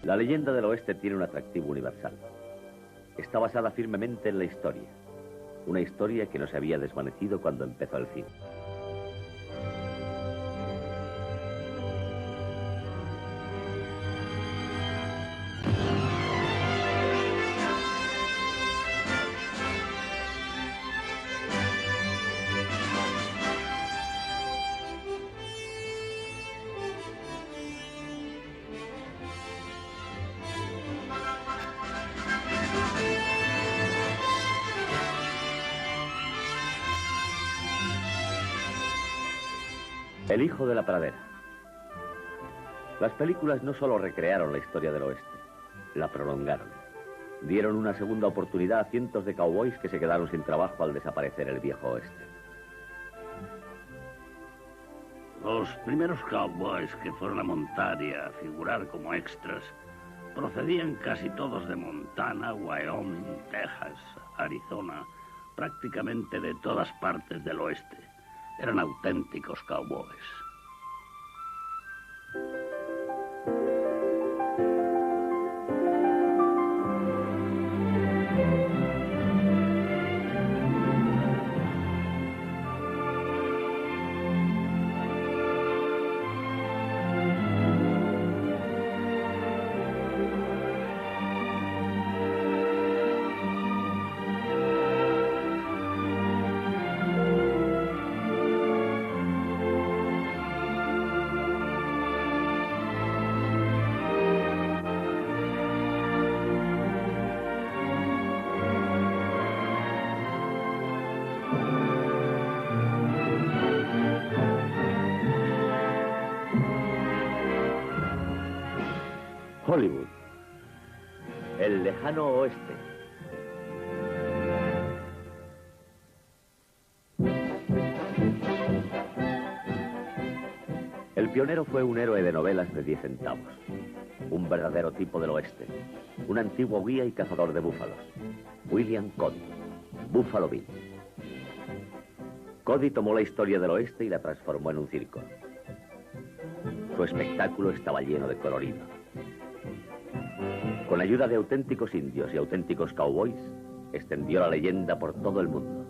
La leyenda del oeste tiene un atractivo universal. Está basada firmemente en la historia. Una historia que no se había desvanecido cuando empezó el cine. El hijo de la pradera. Las películas no solo recrearon la historia del oeste, la prolongaron. Dieron una segunda oportunidad a cientos de cowboys que se quedaron sin trabajo al desaparecer el viejo oeste. Los primeros cowboys que fueron a montar y a figurar como extras procedían casi todos de Montana, Wyoming, Texas, Arizona, prácticamente de todas partes del oeste. Eran auténticos cowboys. Hollywood, el lejano oeste. El pionero fue un héroe de novelas de 10 centavos, un verdadero tipo del oeste, un antiguo guía y cazador de búfalos, William Cody, Buffalo Bill. Cody tomó la historia del oeste y la transformó en un circo. Su espectáculo estaba lleno de colorido. Con ayuda de auténticos indios y auténticos cowboys, extendió la leyenda por todo el mundo.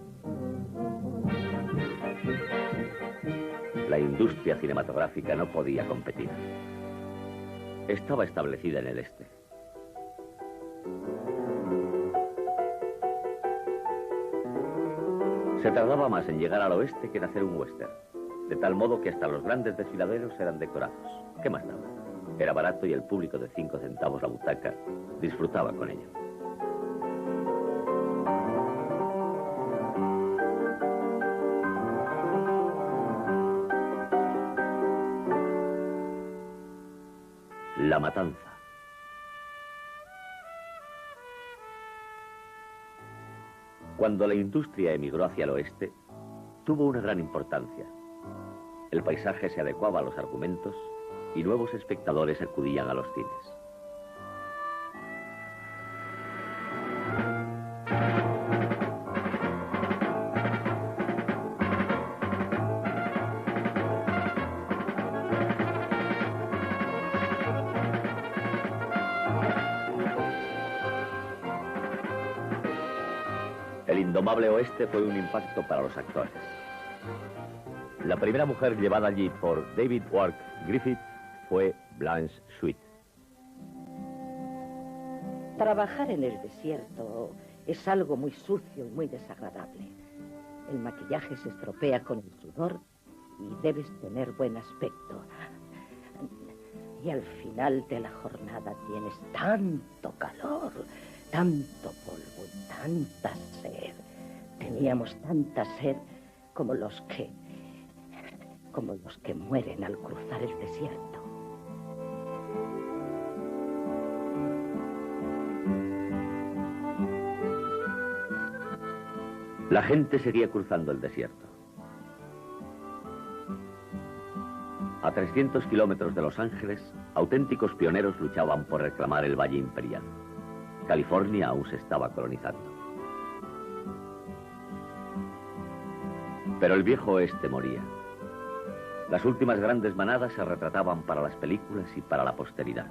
La industria cinematográfica no podía competir. Estaba establecida en el este. Se tardaba más en llegar al oeste que en hacer un western, de tal modo que hasta los grandes desfiladeros eran decorados. ¿Qué más daba? Era barato y el público de 5 centavos la butaca disfrutaba con ello. La matanza. Cuando la industria emigró hacia el oeste, tuvo una gran importancia. El paisaje se adecuaba a los argumentos y nuevos espectadores acudían a los cines. El indomable oeste fue un impacto para los actores. La primera mujer llevada allí por David Wark Griffith fue Blanche Sweet. Trabajar en el desierto es algo muy sucio y muy desagradable. El maquillaje se estropea con el sudor y debes tener buen aspecto. Y al final de la jornada tienes tanto calor, tanto polvo y tanta sed. Teníamos tanta sed como los que mueren al cruzar el desierto. La gente seguía cruzando el desierto. A 300 kilómetros de Los Ángeles, auténticos pioneros luchaban por reclamar el Valle Imperial. California aún se estaba colonizando. Pero el viejo oeste moría. Las últimas grandes manadas se retrataban para las películas y para la posteridad.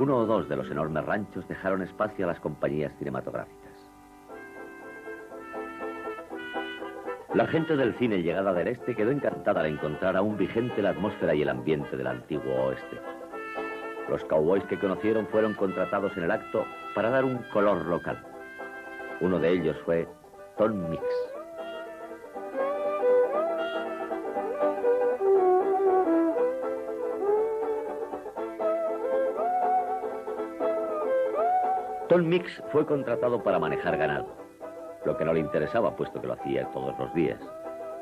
Uno o dos de los enormes ranchos dejaron espacio a las compañías cinematográficas. La gente del cine llegada del este quedó encantada al encontrar aún vigente la atmósfera y el ambiente del antiguo oeste. Los cowboys que conocieron fueron contratados en el acto para dar un color local. Uno de ellos fue Tom Mix. Tom Mix fue contratado para manejar ganado, lo que no le interesaba puesto que lo hacía todos los días,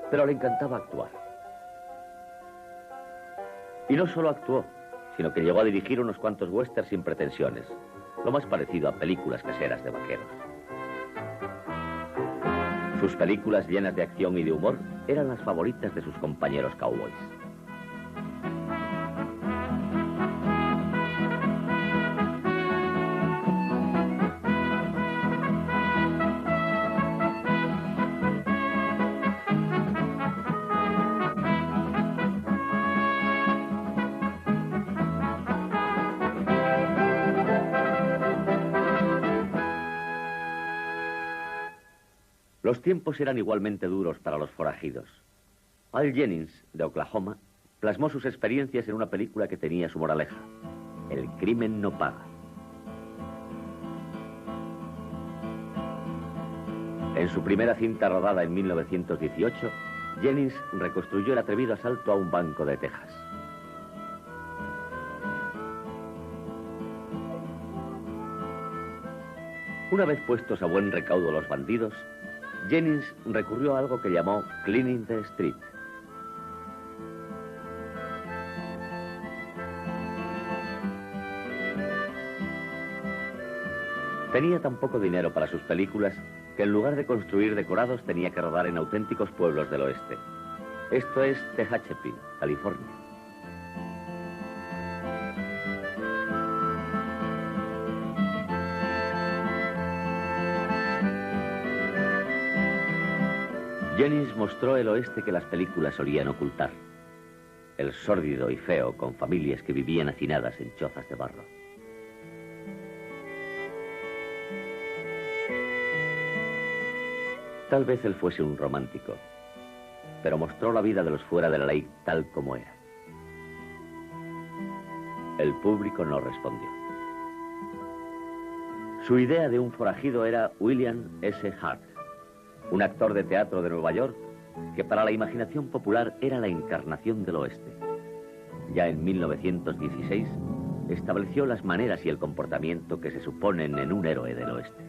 pero le encantaba actuar. Y no solo actuó, sino que llegó a dirigir unos cuantos westerns sin pretensiones, lo más parecido a películas caseras de vaqueros. Sus películas llenas de acción y de humor eran las favoritas de sus compañeros cowboys. Los tiempos eran igualmente duros para los forajidos. Al Jennings, de Oklahoma, plasmó sus experiencias en una película que tenía su moraleja: el crimen no paga. En su primera cinta rodada en 1918, Jennings reconstruyó el atrevido asalto a un banco de Texas. Una vez puestos a buen recaudo los bandidos, Jennings recurrió a algo que llamó Cleaning the Street. Tenía tan poco dinero para sus películas que en lugar de construir decorados tenía que rodar en auténticos pueblos del oeste. Esto es Tehachapi, California. Jennings mostró el oeste que las películas solían ocultar: el sórdido y feo, con familias que vivían hacinadas en chozas de barro. Tal vez él fuese un romántico, pero mostró la vida de los fuera de la ley tal como era. El público no respondió. Su idea de un forajido era William S. Hart, un actor de teatro de Nueva York que para la imaginación popular era la encarnación del oeste. Ya en 1916 estableció las maneras y el comportamiento que se suponen en un héroe del oeste.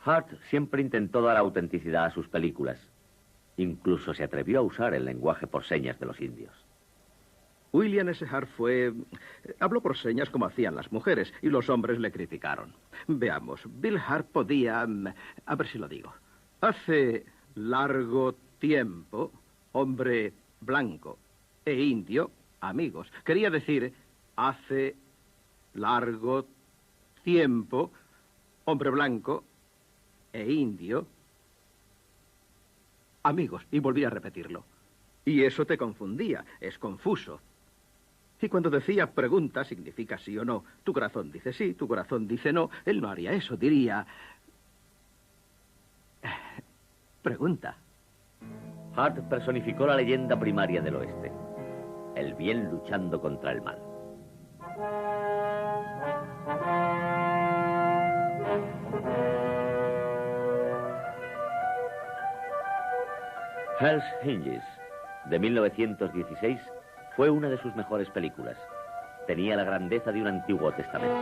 Hart siempre intentó dar autenticidad a sus películas. Incluso se atrevió a usar el lenguaje por señas de los indios. William S. Hart habló por señas como hacían las mujeres, y los hombres le criticaron. Veamos, Bill Hart podía... a ver si lo digo. Hace largo tiempo, hombre blanco e indio, amigos. Quería decir, hace largo tiempo, hombre blanco e indio, amigos. Y volví a repetirlo. Y eso te confundía, es confuso. Y cuando decía pregunta, significa sí o no. Tu corazón dice sí, tu corazón dice no. Él no haría eso, diría... pregunta. Hart personificó la leyenda primaria del oeste: el bien luchando contra el mal. Hell's Hinges, de 1916, fue una de sus mejores películas. Tenía la grandeza de un Antiguo Testamento.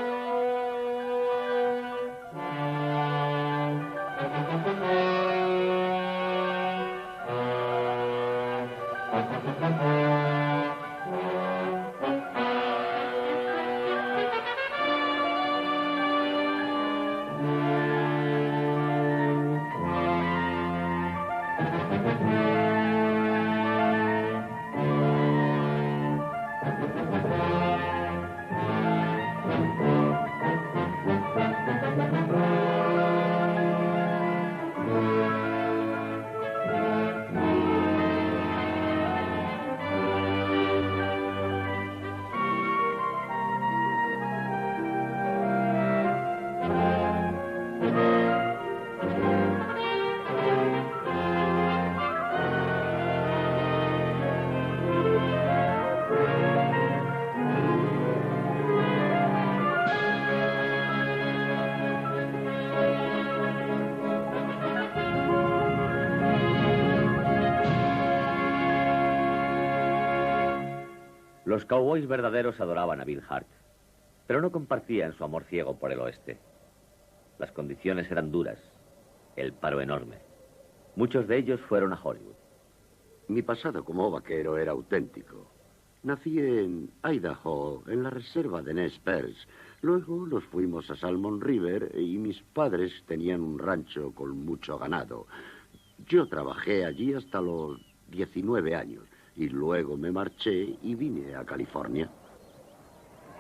Los cowboys verdaderos adoraban a Bill Hart, pero no compartían su amor ciego por el oeste. Las condiciones eran duras, el paro enorme. Muchos de ellos fueron a Hollywood. Mi pasado como vaquero era auténtico. Nací en Idaho, en la reserva de Nez Perce. Luego nos fuimos a Salmon River y mis padres tenían un rancho con mucho ganado. Yo trabajé allí hasta los 19 años y luego me marché y vine a California.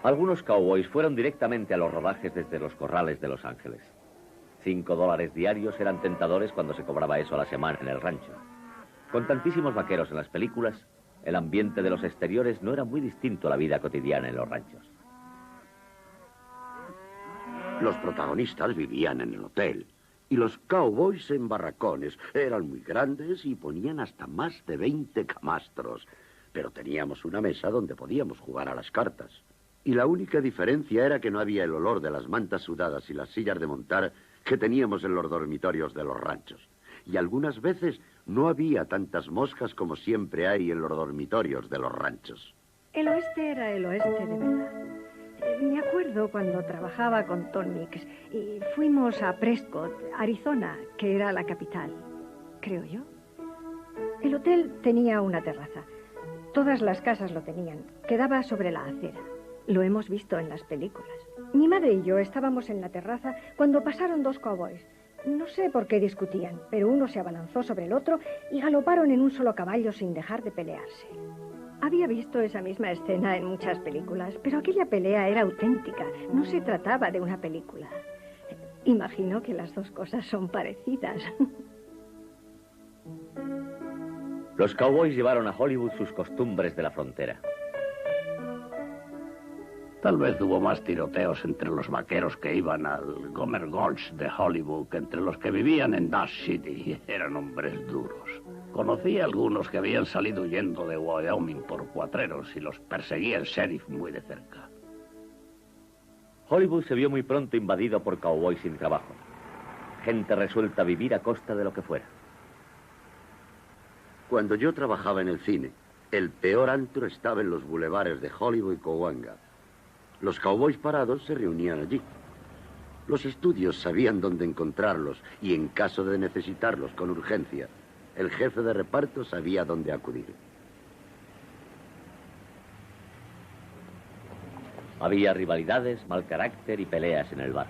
Algunos cowboys fueron directamente a los rodajes desde los corrales de Los Ángeles. $5 diarios eran tentadores cuando se cobraba eso a la semana en el rancho. Con tantísimos vaqueros en las películas, el ambiente de los exteriores no era muy distinto a la vida cotidiana en los ranchos. Los protagonistas vivían en el hotel y los cowboys en barracones. Eran muy grandes y ponían hasta más de 20 camastros. Pero teníamos una mesa donde podíamos jugar a las cartas. Y la única diferencia era que no había el olor de las mantas sudadas y las sillas de montar que teníamos en los dormitorios de los ranchos. Y algunas veces no había tantas moscas como siempre hay en los dormitorios de los ranchos. El oeste era el oeste de verdad. Me acuerdo cuando trabajaba con Tom Mix y fuimos a Prescott, Arizona, que era la capital, creo yo. El hotel tenía una terraza. Todas las casas lo tenían. Quedaba sobre la acera. Lo hemos visto en las películas. Mi madre y yo estábamos en la terraza cuando pasaron dos cowboys. No sé por qué discutían, pero uno se abalanzó sobre el otro y galoparon en un solo caballo sin dejar de pelearse. Había visto esa misma escena en muchas películas, pero aquella pelea era auténtica. No se trataba de una película. Imagino que las dos cosas son parecidas. Los cowboys llevaron a Hollywood sus costumbres de la frontera. Tal vez hubo más tiroteos entre los vaqueros que iban al Gomer Gulch de Hollywood que entre los que vivían en Dodge City. Eran hombres duros. Conocí a algunos que habían salido huyendo de Wyoming por cuatreros y los perseguía el sheriff muy de cerca. Hollywood se vio muy pronto invadido por cowboys sin trabajo. Gente resuelta a vivir a costa de lo que fuera. Cuando yo trabajaba en el cine, el peor antro estaba en los bulevares de Hollywood y Cahuenga. Los cowboys parados se reunían allí. Los estudios sabían dónde encontrarlos y en caso de necesitarlos con urgencia, el jefe de reparto sabía dónde acudir. Había rivalidades, mal carácter y peleas en el bar.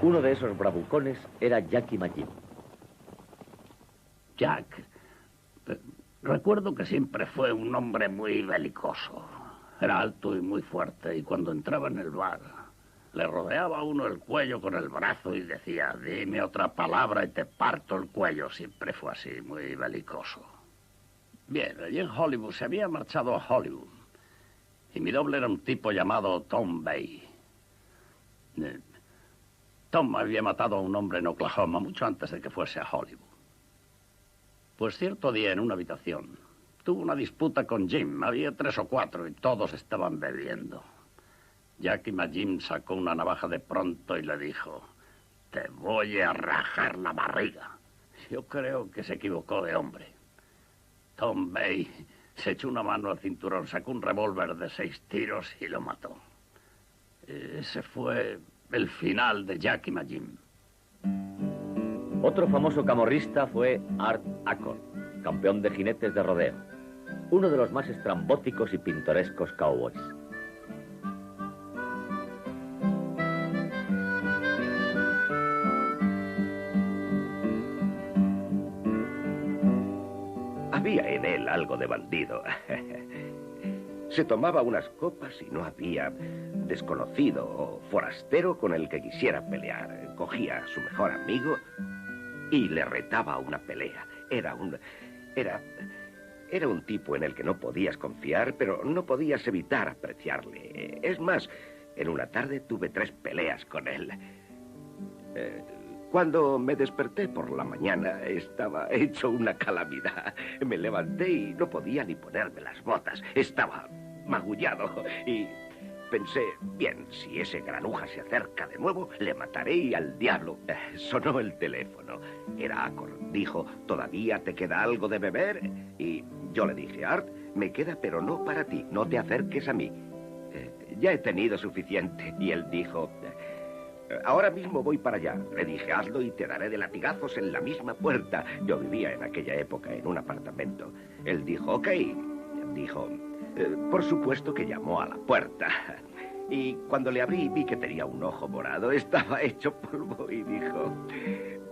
Uno de esos bravucones era Jackie McGinn. Jack, recuerdo que siempre fue un hombre muy belicoso. Era alto y muy fuerte, y cuando entraba en el bar, le rodeaba a uno el cuello con el brazo y decía, dime otra palabra y te parto el cuello. Siempre fue así, muy belicoso. Bien, allí en Hollywood se había marchado a Hollywood, y mi doble era un tipo llamado Tom Bay. Tom había matado a un hombre en Oklahoma mucho antes de que fuese a Hollywood. Pues cierto día en una habitación tuvo una disputa con Jim. Había 3 o 4 y todos estaban bebiendo. Jackie McGinn sacó una navaja de pronto y le dijo, te voy a rajar la barriga. Yo creo que se equivocó de hombre. Tom Bay se echó una mano al cinturón, sacó un revólver de 6 tiros y lo mató. Ese fue el final de Jackie McGinn. Otro famoso camorrista fue Art Ackord, campeón de jinetes de rodeo, uno de los más estrambóticos y pintorescos cowboys. Había en él algo de bandido. Se tomaba unas copas y no había desconocido o forastero con el que quisiera pelear. Cogía a su mejor amigo y le retaba a una pelea. Era un tipo en el que no podías confiar, pero no podías evitar apreciarle. Es más, en una tarde tuve 3 peleas con él. Cuando me desperté por la mañana, estaba hecho una calamidad. Me levanté y no podía ni ponerme las botas. Estaba magullado y pensé, bien, si ese granuja se acerca de nuevo, le mataré y al diablo. Sonó el teléfono. Era Ackord. Dijo, ¿todavía te queda algo de beber? Y yo le dije, Art, Me queda, pero no para ti. No te acerques a mí. Ya he tenido suficiente. Y él dijo... ahora mismo voy para allá. Le dije, hazlo y te daré de latigazos en la misma puerta. Yo vivía en aquella época en un apartamento. Él dijo, ok. Dijo, por supuesto que llamó a la puerta. Y cuando le abrí vi que tenía un ojo morado. Estaba hecho polvo y dijo,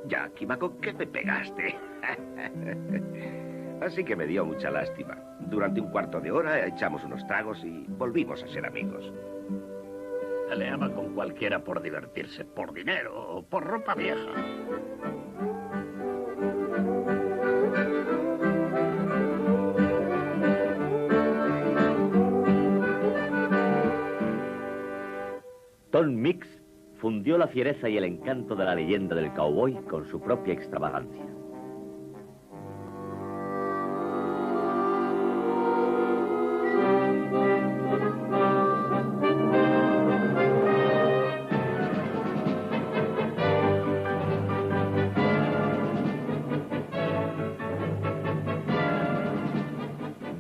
Yakima, ¿con qué me pegaste? Así que me dio mucha lástima. Durante un cuarto de hora echamos unos tragos y volvimos a ser amigos. Peleaba con cualquiera por divertirse, por dinero o por ropa vieja. Tom Mix fundió la fiereza y el encanto de la leyenda del cowboy con su propia extravagancia.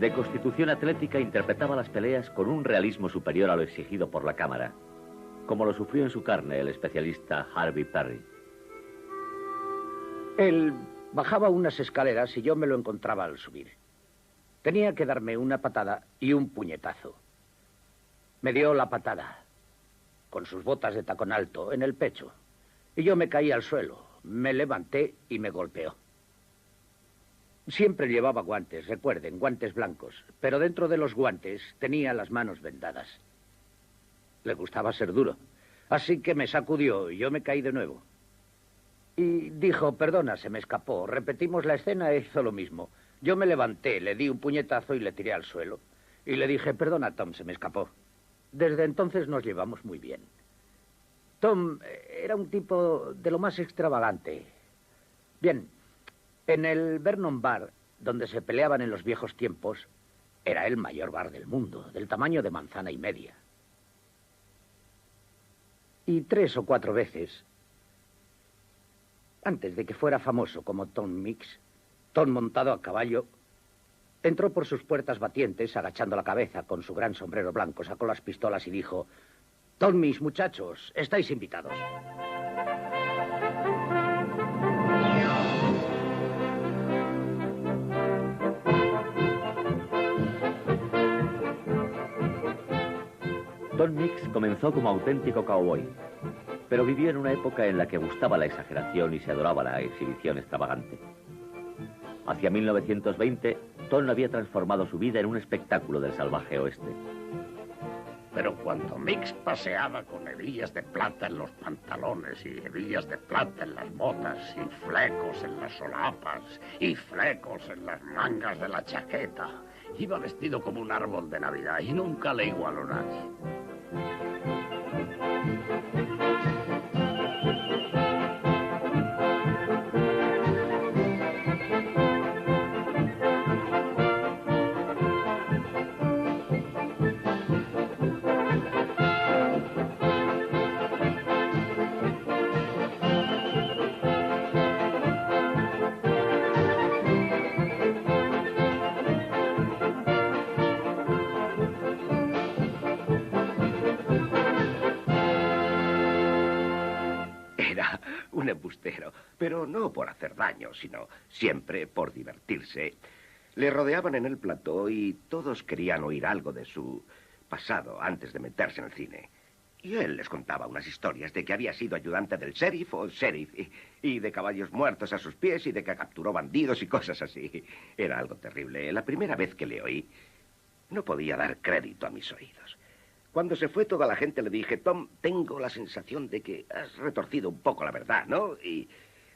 De constitución atlética, interpretaba las peleas con un realismo superior a lo exigido por la cámara, como lo sufrió en su carne el especialista Harvey Perry. Él bajaba unas escaleras y yo me lo encontraba al subir. Tenía que darme una patada y un puñetazo. Me dio la patada, con sus botas de tacón alto, en el pecho. Y yo me caí al suelo, me levanté y me golpeó. Siempre llevaba guantes, recuerden, guantes blancos, pero dentro de los guantes tenía las manos vendadas. Le gustaba ser duro, así que me sacudió y yo me caí de nuevo. Y dijo, perdona, se me escapó. Repetimos la escena e hizo lo mismo. Yo me levanté, le di un puñetazo y le tiré al suelo. Y le dije, perdona, Tom, se me escapó. Desde entonces nos llevamos muy bien. Tom era un tipo de lo más extravagante. Bien, en el Vernon Bar, donde se peleaban en los viejos tiempos, era el mayor bar del mundo, del tamaño de manzana y media. Y 3 o 4 veces, antes de que fuera famoso como Tom Mix, Tom montado a caballo, entró por sus puertas batientes, agachando la cabeza con su gran sombrero blanco, sacó las pistolas y dijo, Tom Mix, muchachos, estáis invitados. Tom Mix comenzó como auténtico cowboy, pero vivió en una época en la que gustaba la exageración y se adoraba la exhibición extravagante. Hacia 1920, Tom había transformado su vida en un espectáculo del salvaje oeste. Pero cuando Mix paseaba con hebillas de plata en los pantalones y hebillas de plata en las botas y flecos en las solapas y flecos en las mangas de la chaqueta, iba vestido como un árbol de Navidad y nunca le igualó nadie. Un embustero, pero no por hacer daño, sino siempre por divertirse. Le rodeaban en el plató y todos querían oír algo de su pasado antes de meterse en el cine. Y él les contaba unas historias de que había sido ayudante del sheriff o sheriff y de caballos muertos a sus pies y de que capturó bandidos y cosas así. Era algo terrible. La primera vez que le oí, no podía dar crédito a mis oídos. Cuando se fue toda la gente le dije, Tom, tengo la sensación de que has retorcido un poco la verdad, ¿no? Y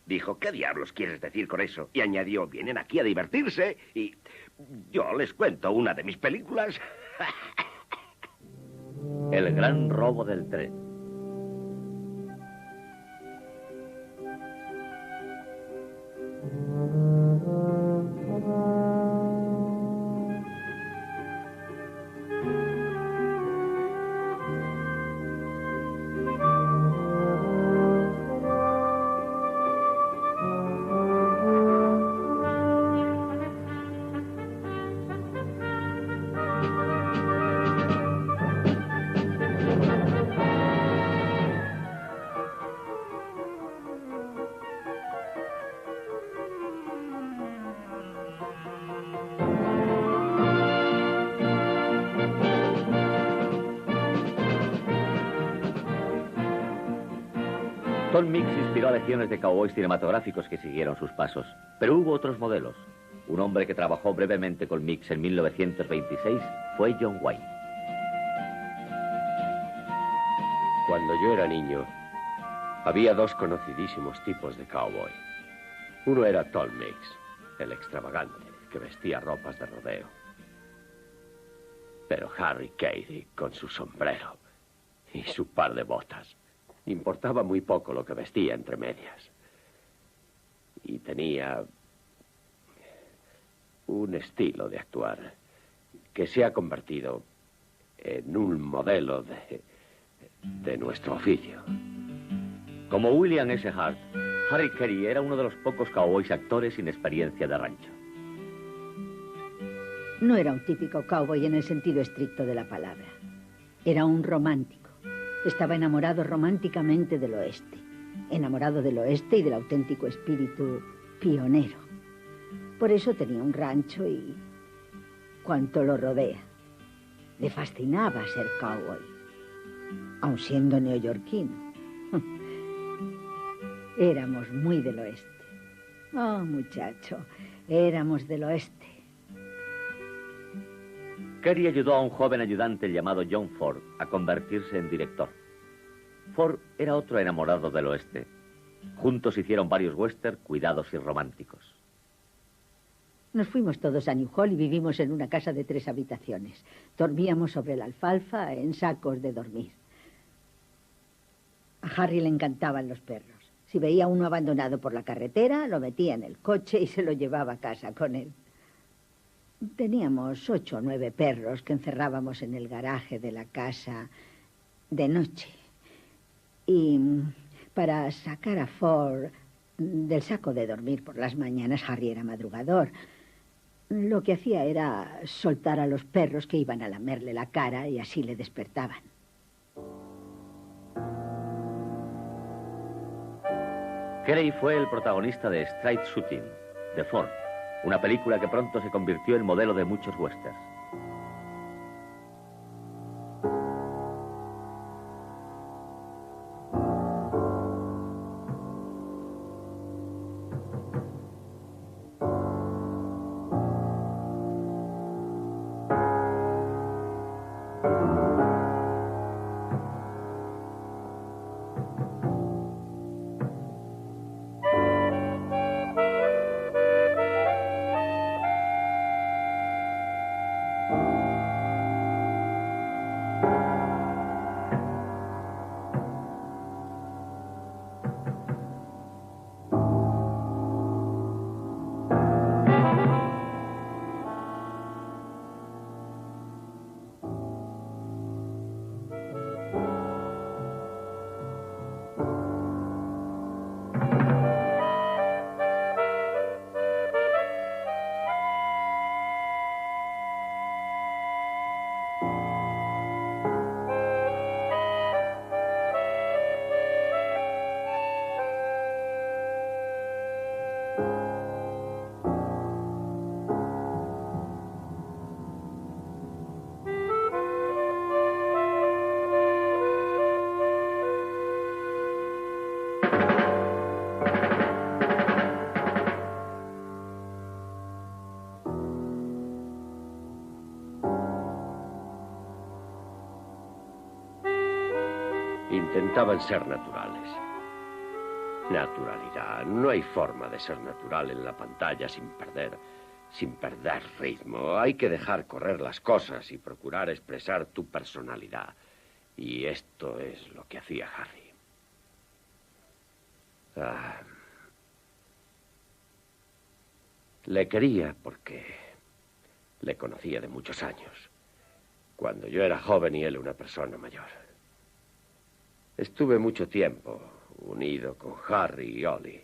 dijo, ¿qué diablos quieres decir con eso? Y añadió, vienen aquí a divertirse y yo les cuento una de mis películas. El gran robo del tren. Tom Mix inspiró a legiones de cowboys cinematográficos que siguieron sus pasos, pero hubo otros modelos. Un hombre que trabajó brevemente con Mix en 1926 fue John Wayne. Cuando yo era niño, había dos conocidísimos tipos de cowboy. Uno era Tom Mix, el extravagante, que vestía ropas de rodeo. Pero Harry Carey, con su sombrero y su par de botas, importaba muy poco lo que vestía entre medias. Y tenía un estilo de actuar que se ha convertido en un modelo de nuestro oficio. Como William S. Hart, Harry Carey era uno de los pocos cowboys actores sin experiencia de rancho. No era un típico cowboy en el sentido estricto de la palabra. Era un romántico. Estaba enamorado románticamente del oeste. Enamorado del oeste y del auténtico espíritu pionero. Por eso tenía un rancho y cuanto lo rodea. Le fascinaba ser cowboy, aun siendo neoyorquino. Éramos muy del oeste. Oh, muchacho, éramos del oeste. Carey ayudó a un joven ayudante llamado John Ford a convertirse en director. Ford era otro enamorado del oeste. Juntos hicieron varios western cuidados y románticos. Nos fuimos todos a New Hall y vivimos en una casa de 3 habitaciones. Dormíamos sobre la alfalfa en sacos de dormir. A Harry le encantaban los perros. Si veía uno abandonado por la carretera, lo metía en el coche y se lo llevaba a casa con él. Teníamos 8 o 9 perros que encerrábamos en el garaje de la casa de noche. Y para sacar a Ford del saco de dormir por las mañanas, Harry era madrugador. Lo que hacía era soltar a los perros que iban a lamerle la cara y así le despertaban. Carey fue el protagonista de Straight Shooting, de Ford, una película que pronto se convirtió en modelo de muchos westerns. Intentaban ser naturales. Naturalidad. No hay forma de ser natural en la pantalla sin perder ritmo. Hay que dejar correr las cosas y procurar expresar tu personalidad. Y esto es lo que hacía Harry. Le quería porque le conocía de muchos años. Cuando yo era joven y él una persona mayor. Estuve mucho tiempo unido con Harry y Ollie.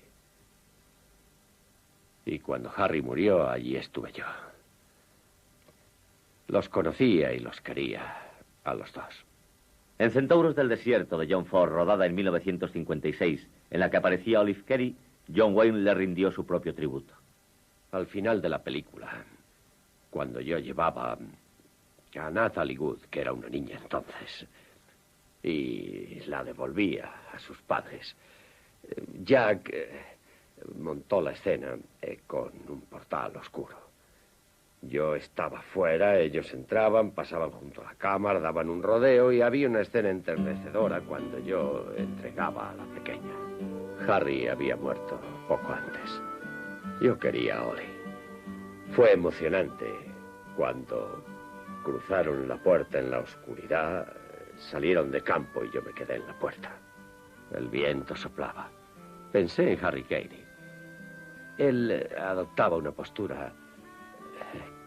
Y cuando Harry murió, allí estuve yo. Los conocía y los quería a los dos. En Centauros del Desierto de John Ford, rodada en 1956, en la que aparecía Olive Carey, John Wayne le rindió su propio tributo. Al final de la película, cuando yo llevaba a Natalie Wood, que era una niña entonces, y la devolvía a sus padres, Jack montó la escena con un portal oscuro. Yo estaba fuera, ellos entraban, pasaban junto a la cámara, daban un rodeo y había una escena enternecedora cuando yo entregaba a la pequeña. Harry había muerto poco antes. Yo quería a Ollie. Fue emocionante cuando cruzaron la puerta en la oscuridad, salieron de campo y yo me quedé en la puerta. El viento soplaba. Pensé en Harry Carey. Él adoptaba una postura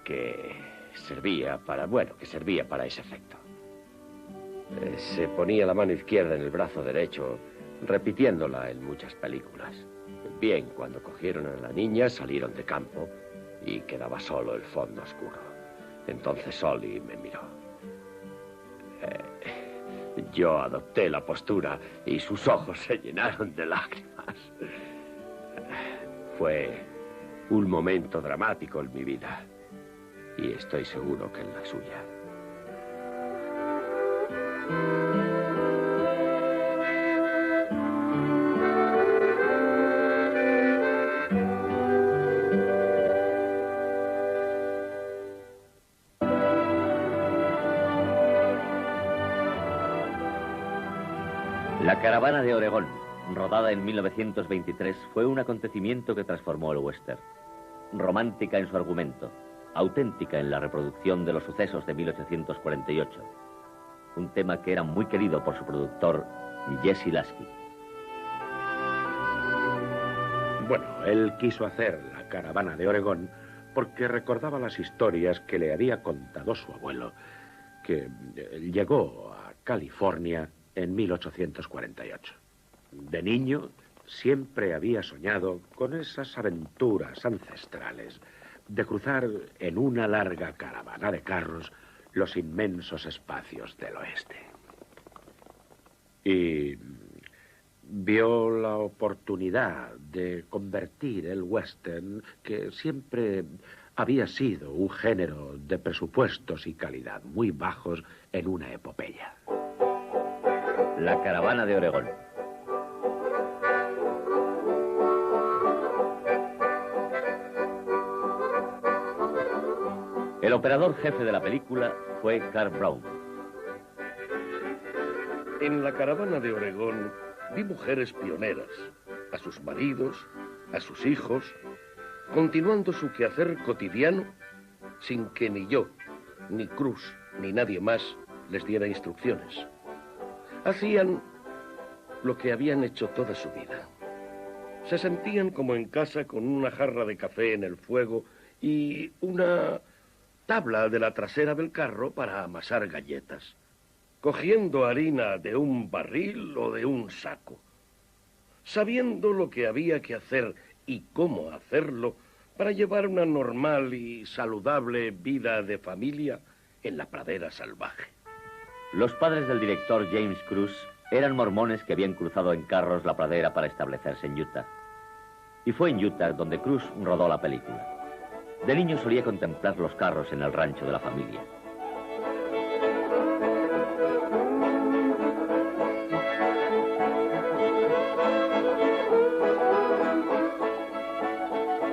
que servía para ese efecto. Se ponía la mano izquierda en el brazo derecho, repitiéndola en muchas películas. Bien, cuando cogieron a la niña, salieron de campo y quedaba solo el fondo oscuro. Entonces Ollie me miró. Yo adopté la postura y sus ojos se llenaron de lágrimas. Fue un momento dramático en mi vida. Y estoy seguro que en la suya. La Caravana de Oregón, rodada en 1923, fue un acontecimiento que transformó el western. Romántica en su argumento, auténtica en la reproducción de los sucesos de 1848. Un tema que era muy querido por su productor, Jesse Lasky. Bueno, él quiso hacer La Caravana de Oregón porque recordaba las historias que le había contado su abuelo, que llegó a California en 1848. De niño siempre había soñado con esas aventuras ancestrales de cruzar en una larga caravana de carros los inmensos espacios del oeste. Y vio la oportunidad de convertir el western, que siempre había sido un género de presupuestos y calidad muy bajos, en una epopeya. La Caravana de Oregón. El operador jefe de la película fue Carl Brown. En La Caravana de Oregón vi mujeres pioneras, a sus maridos, a sus hijos, continuando su quehacer cotidiano sin que ni yo, ni Cruz, ni nadie más les diera instrucciones. Hacían lo que habían hecho toda su vida. Se sentían como en casa con una jarra de café en el fuego y una tabla de la trasera del carro para amasar galletas, cogiendo harina de un barril o de un saco, sabiendo lo que había que hacer y cómo hacerlo para llevar una normal y saludable vida de familia en la pradera salvaje. Los padres del director James Cruz eran mormones que habían cruzado en carros la pradera para establecerse en Utah. Y fue en Utah donde Cruz rodó la película. De niño solía contemplar los carros en el rancho de la familia.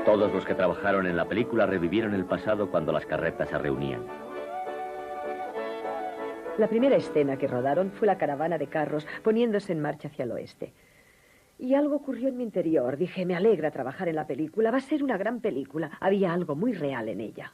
Todos los que trabajaron en la película revivieron el pasado cuando las carretas se reunían. La primera escena que rodaron fue la caravana de carros poniéndose en marcha hacia el oeste. Y algo ocurrió en mi interior. Dije, me alegra trabajar en la película. Va a ser una gran película. Había algo muy real en ella.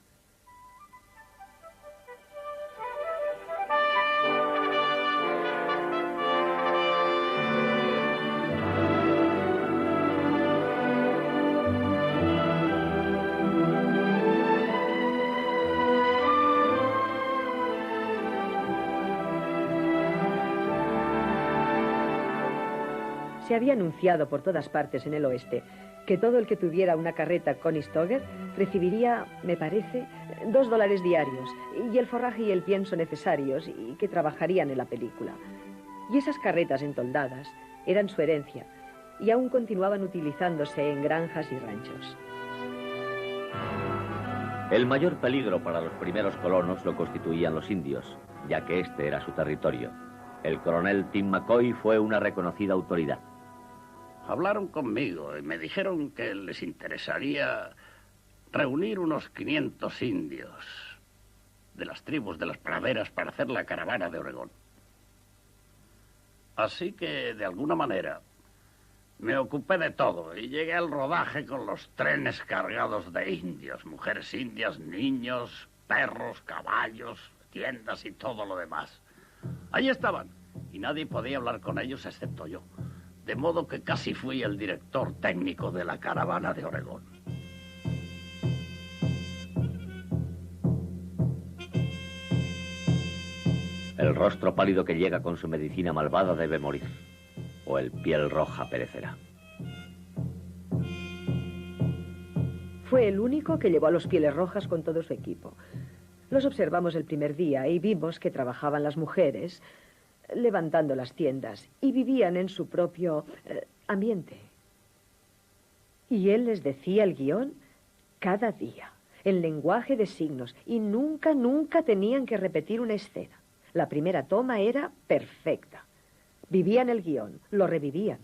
Se había anunciado por todas partes en el oeste que todo el que tuviera una carreta Conestoga recibiría, me parece, $2 diarios y el forraje y el pienso necesarios y que trabajarían en la película. Y esas carretas entoldadas eran su herencia y aún continuaban utilizándose en granjas y ranchos. El mayor peligro para los primeros colonos lo constituían los indios, ya que este era su territorio. El coronel Tim McCoy fue una reconocida autoridad. hablaron conmigo y me dijeron que les interesaría reunir unos 500 indios de las tribus de las praderas para hacer la caravana de Oregón. Así que, de alguna manera, me ocupé de todo y llegué al rodaje con los trenes cargados de indios, mujeres indias, niños, perros, caballos, tiendas y todo lo demás. Allí estaban, y nadie podía hablar con ellos excepto yo. De modo que casi fui el director técnico de la caravana de Oregón. El rostro pálido que llega con su medicina malvada debe morir, o el piel roja perecerá. Fue el único que llevó a los Pieles Rojas con todo su equipo. Los observamos el primer día y vimos que trabajaban las mujeres levantando las tiendas y vivían en su propio ambiente. Y él les decía el guión cada día, en lenguaje de signos, y nunca, nunca tenían que repetir una escena. La primera toma era perfecta. Vivían el guión, lo revivían.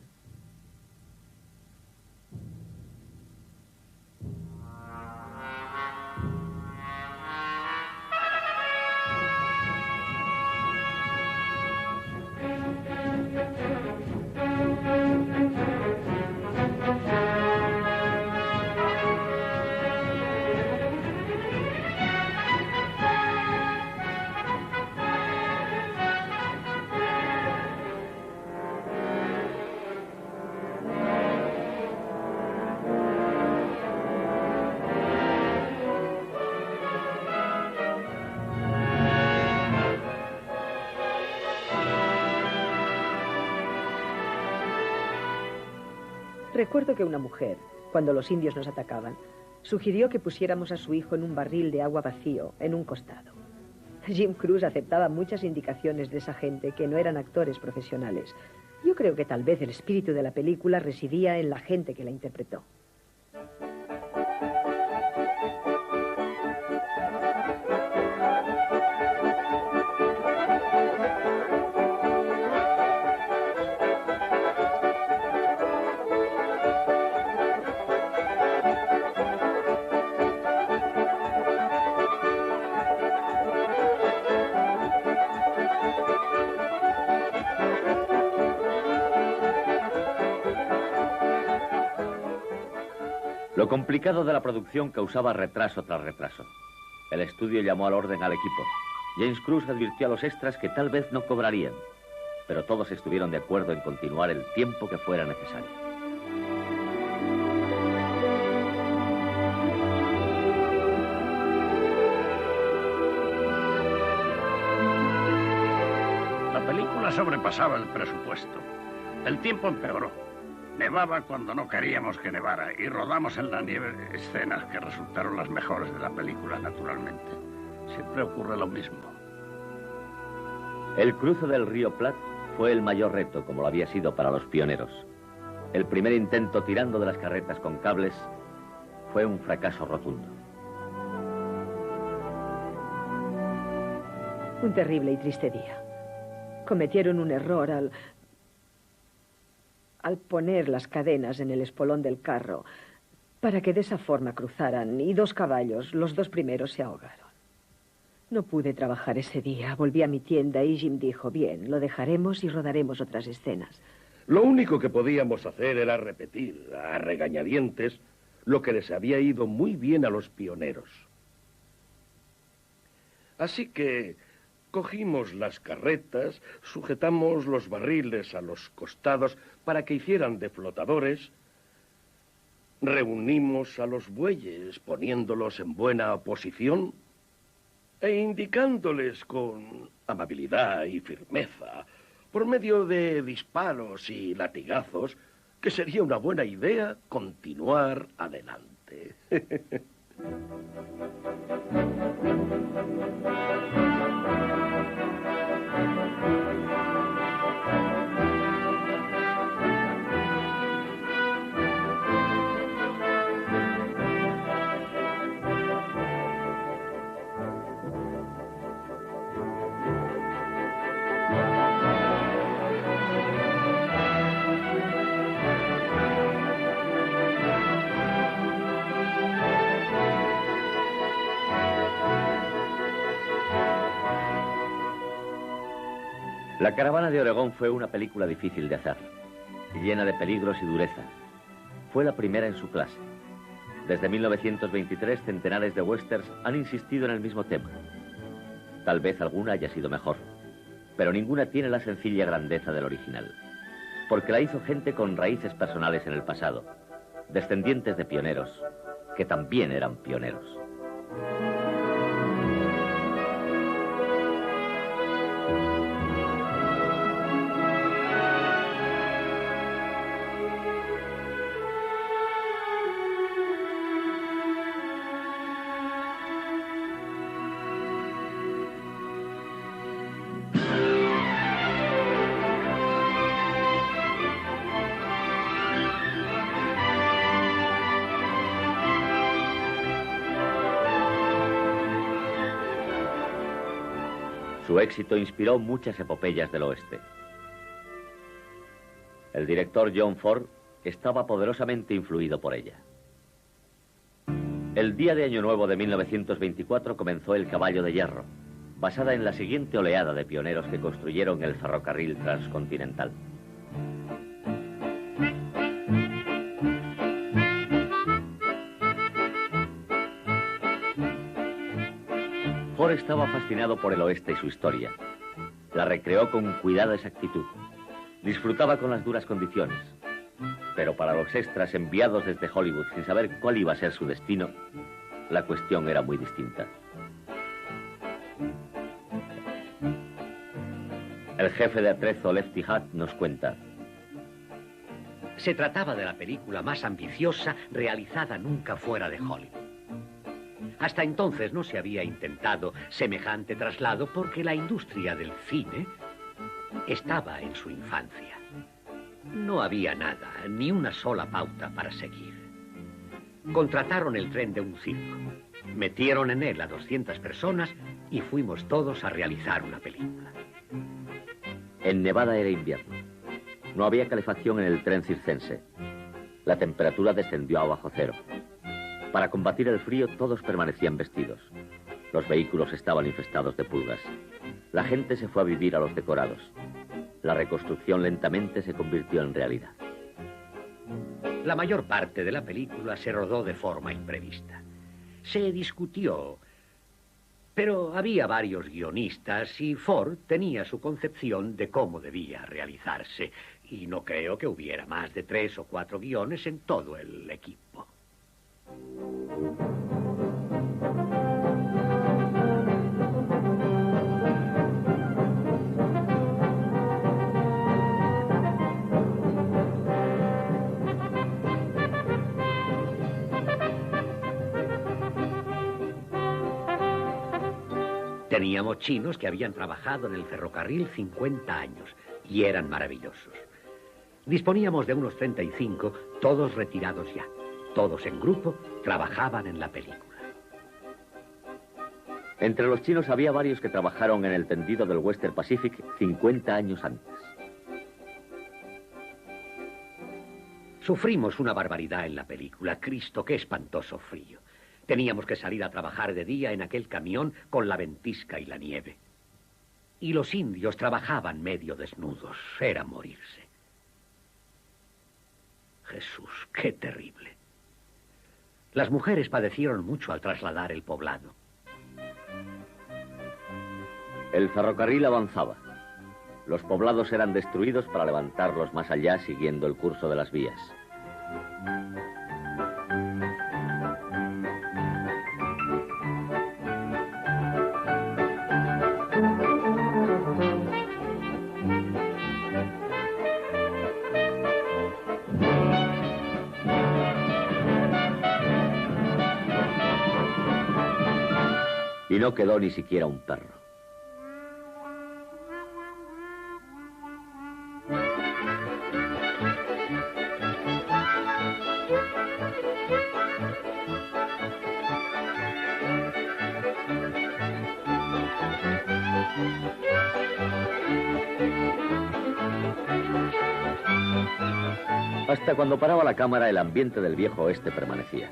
Recuerdo que una mujer, cuando los indios nos atacaban, sugirió que pusiéramos a su hijo en un barril de agua vacío, en un costado. Jim Cruise aceptaba muchas indicaciones de esa gente que no eran actores profesionales. Yo creo que tal vez el espíritu de la película residía en la gente que la interpretó. Lo complicado de la producción causaba retraso tras retraso. El estudio llamó al orden al equipo. James Cruise advirtió a los extras que tal vez no cobrarían, pero todos estuvieron de acuerdo en continuar el tiempo que fuera necesario. La película sobrepasaba el presupuesto. El tiempo empeoró. Nevaba cuando no queríamos que nevara y rodamos en la nieve escenas que resultaron las mejores de la película, naturalmente. Siempre ocurre lo mismo. El cruce del río Platte fue el mayor reto, como lo había sido para los pioneros. El primer intento tirando de las carretas con cables fue un fracaso rotundo. Un terrible y triste día. Cometieron un error al poner las cadenas en el espolón del carro para que de esa forma cruzaran, y 2 caballos, los 2 primeros, se ahogaron. No pude trabajar ese día. Volví a mi tienda y Jim dijo, bien, lo dejaremos y rodaremos otras escenas. Lo único que podíamos hacer era repetir, a regañadientes, lo que les había ido muy bien a los pioneros. Así que cogimos las carretas, sujetamos los barriles a los costados para que hicieran de flotadores, reunimos a los bueyes poniéndolos en buena posición e indicándoles con amabilidad y firmeza, por medio de disparos y latigazos, que sería una buena idea continuar adelante. La caravana de Oregón fue una película difícil de hacer, llena de peligros y dureza. Fue la primera en su clase. Desde 1923, centenares de westerns han insistido en el mismo tema. Tal vez alguna haya sido mejor, pero ninguna tiene la sencilla grandeza del original, porque la hizo gente con raíces personales en el pasado, descendientes de pioneros, que también eran pioneros. Su éxito inspiró muchas epopeyas del oeste. El director John Ford estaba poderosamente influido por ella. El día de Año Nuevo de 1924 comenzó El Caballo de Hierro, basada en la siguiente oleada de pioneros que construyeron el ferrocarril transcontinental. Ford estaba fascinado por el oeste y su historia. La recreó con cuidada exactitud. Disfrutaba con las duras condiciones. Pero para los extras enviados desde Hollywood sin saber cuál iba a ser su destino, la cuestión era muy distinta. El jefe de atrezo Lefty Hunt nos cuenta: se trataba de la película más ambiciosa realizada nunca fuera de Hollywood. Hasta entonces no se había intentado semejante traslado porque la industria del cine estaba en su infancia. No había nada, ni una sola pauta para seguir. Contrataron el tren de un circo, metieron en él a 200 personas y fuimos todos a realizar una película. En Nevada era invierno. No había calefacción en el tren circense. La temperatura descendió a bajo cero. Para combatir el frío, todos permanecían vestidos. Los vehículos estaban infestados de pulgas. La gente se fue a vivir a los decorados. La reconstrucción lentamente se convirtió en realidad. La mayor parte de la película se rodó de forma imprevista. Se discutió, pero había varios guionistas y Ford tenía su concepción de cómo debía realizarse. Y no creo que hubiera más de 3 o 4 guiones en todo el equipo. Teníamos chinos que habían trabajado en el ferrocarril 50 años y eran maravillosos. Disponíamos de unos 35, todos retirados ya. Todos en grupo trabajaban en la película. Entre los chinos había varios que trabajaron en el tendido del Western Pacific 50 años antes. Sufrimos una barbaridad en la película. Cristo, qué espantoso frío. Teníamos que salir a trabajar de día en aquel camión con la ventisca y la nieve. Y los indios trabajaban medio desnudos. Era morirse. Jesús, qué terrible. Las mujeres padecieron mucho al trasladar el poblado. El ferrocarril avanzaba. Los poblados eran destruidos para levantarlos más allá siguiendo el curso de las vías. Y no quedó ni siquiera un perro. Hasta cuando paraba la cámara, el ambiente del viejo oeste permanecía.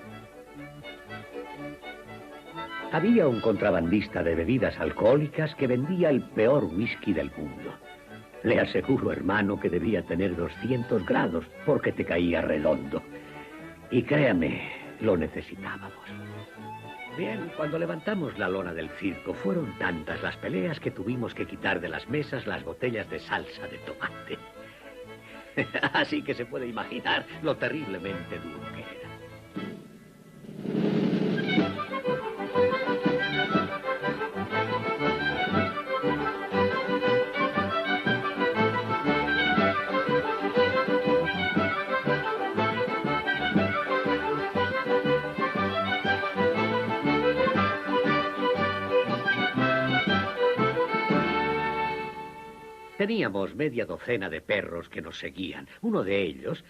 Había un contrabandista de bebidas alcohólicas que vendía el peor whisky del mundo. Le aseguro, hermano, que debía tener 200 grados porque te caía redondo. Y créame, lo necesitábamos. Bien, cuando levantamos la lona del circo, fueron tantas las peleas que tuvimos que quitar de las mesas las botellas de salsa de tomate. Así que se puede imaginar lo terriblemente duro que era. Teníamos media docena de perros que nos seguían. Uno de ellos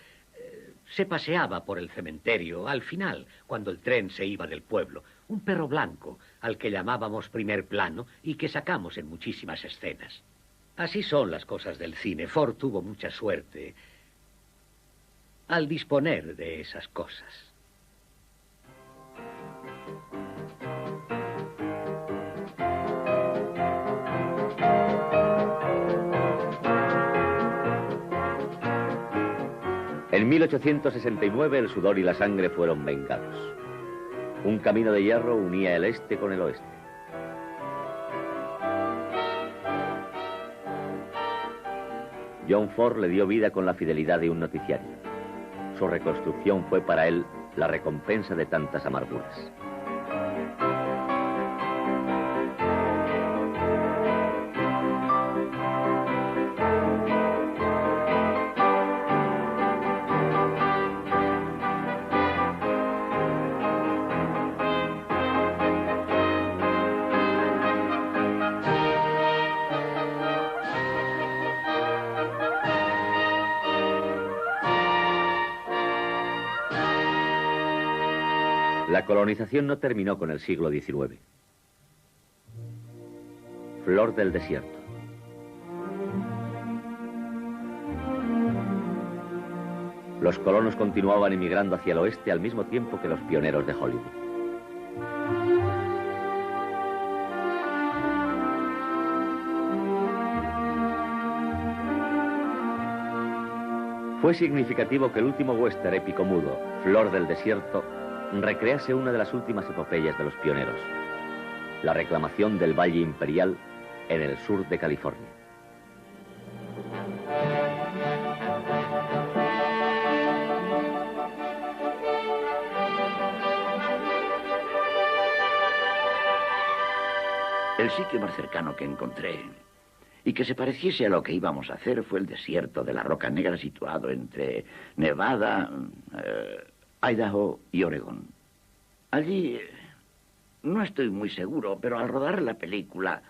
se paseaba por el cementerio al final, cuando el tren se iba del pueblo. Un perro blanco, al que llamábamos primer plano y que sacamos en muchísimas escenas. Así son las cosas del cine. Ford tuvo mucha suerte al disponer de esas cosas. En 1869 el sudor y la sangre fueron vengados. Un camino de hierro unía el este con el oeste. John Ford le dio vida con la fidelidad de un noticiario. Su reconstrucción fue para él la recompensa de tantas amarguras. La colonización no terminó con el siglo XIX. Flor del desierto. Los colonos continuaban emigrando hacia el oeste al mismo tiempo que los pioneros de Hollywood. Fue significativo que el último western épico mudo, Flor del desierto, recrease una de las últimas epopeyas de los pioneros, la reclamación del Valle Imperial en el sur de California. El sitio más cercano que encontré y que se pareciese a lo que íbamos a hacer fue el desierto de la Roca Negra situado entre Nevada, Idaho y Oregón. Allí no estoy muy seguro, pero al rodar la película,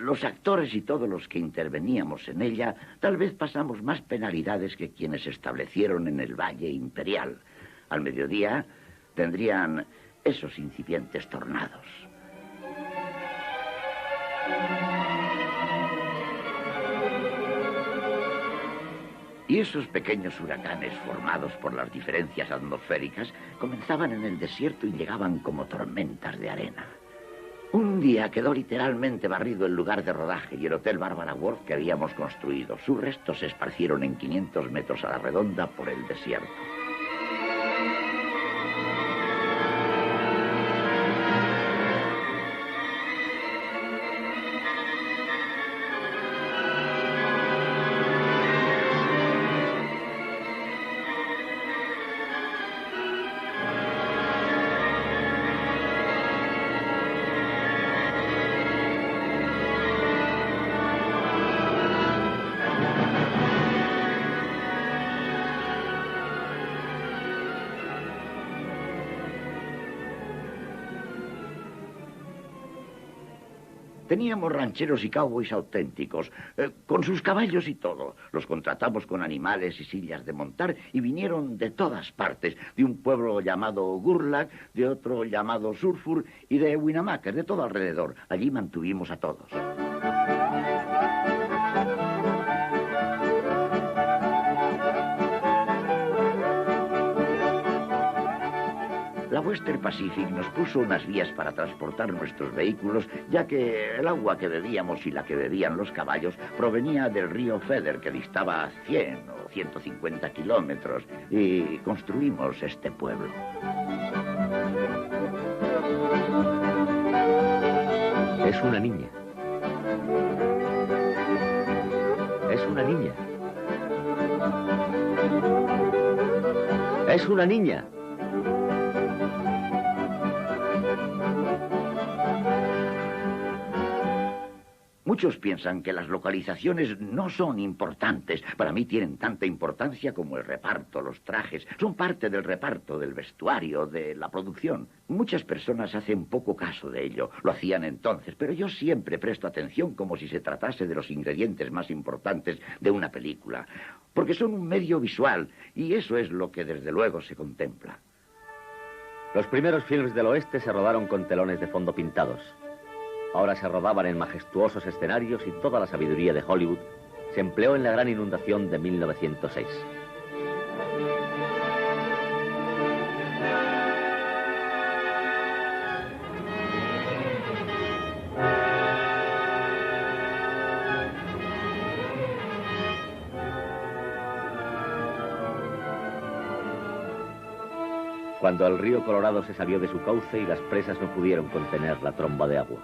los actores y todos los que interveníamos en ella, tal vez pasamos más penalidades que quienes se establecieron en el Valle Imperial. Al mediodía tendrían esos incipientes tornados. Y esos pequeños huracanes formados por las diferencias atmosféricas comenzaban en el desierto y llegaban como tormentas de arena. Un día quedó literalmente barrido el lugar de rodaje y el Hotel Barbara Ward que habíamos construido. Sus restos se esparcieron en 500 metros a la redonda por el desierto. Teníamos rancheros y cowboys auténticos, con sus caballos y todo. Los contratamos con animales y sillas de montar y vinieron de todas partes, de un pueblo llamado Gurlag, de otro llamado Sulphur y de Winamaker, de todo alrededor. Allí mantuvimos a todos. La Western Pacific nos puso unas vías para transportar nuestros vehículos, ya que el agua que bebíamos y la que bebían los caballos provenía del río Feather, que distaba 100 o 150 kilómetros, y construimos este pueblo. Es una niña. Es una niña. Es una niña. Muchos piensan que las localizaciones no son importantes. Para mí tienen tanta importancia como el reparto, los trajes. Son parte del reparto, del vestuario, de la producción. Muchas personas hacen poco caso de ello. Lo hacían entonces, pero yo siempre presto atención como si se tratase de los ingredientes más importantes de una película. Porque son un medio visual y eso es lo que desde luego se contempla. Los primeros filmes del oeste se rodaron con telones de fondo pintados. Ahora se rodaban en majestuosos escenarios y toda la sabiduría de Hollywood se empleó en la gran inundación de 1906. Cuando el río Colorado se salió de su cauce y las presas no pudieron contener la tromba de agua.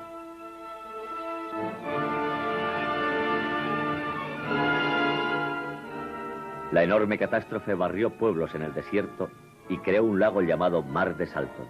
La enorme catástrofe barrió pueblos en el desierto y creó un lago llamado Mar de Salton.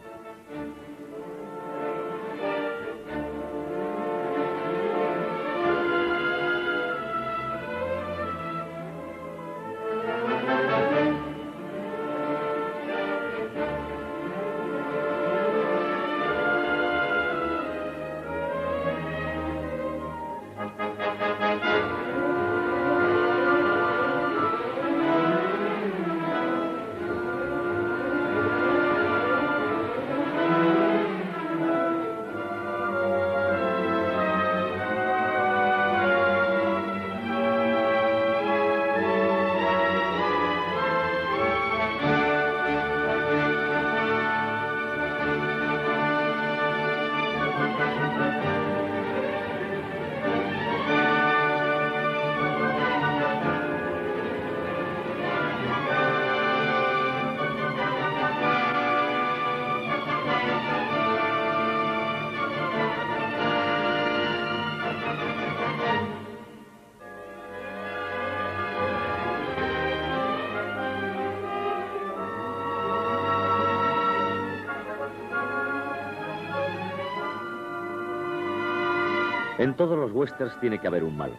En todos los westerns tiene que haber un malo.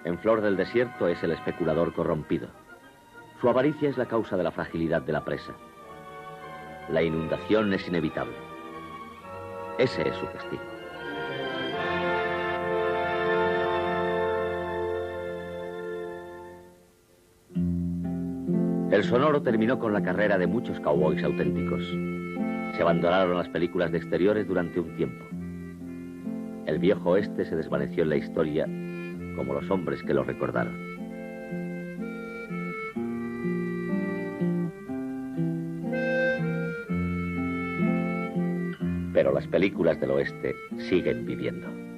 En Flor del Desierto es el especulador corrompido. Su avaricia es la causa de la fragilidad de la presa. La inundación es inevitable. Ese es su castigo. El sonoro terminó con la carrera de muchos cowboys auténticos. Se abandonaron las películas de exteriores durante un tiempo. El viejo oeste se desvaneció en la historia como los hombres que lo recordaron. Pero las películas del oeste siguen viviendo.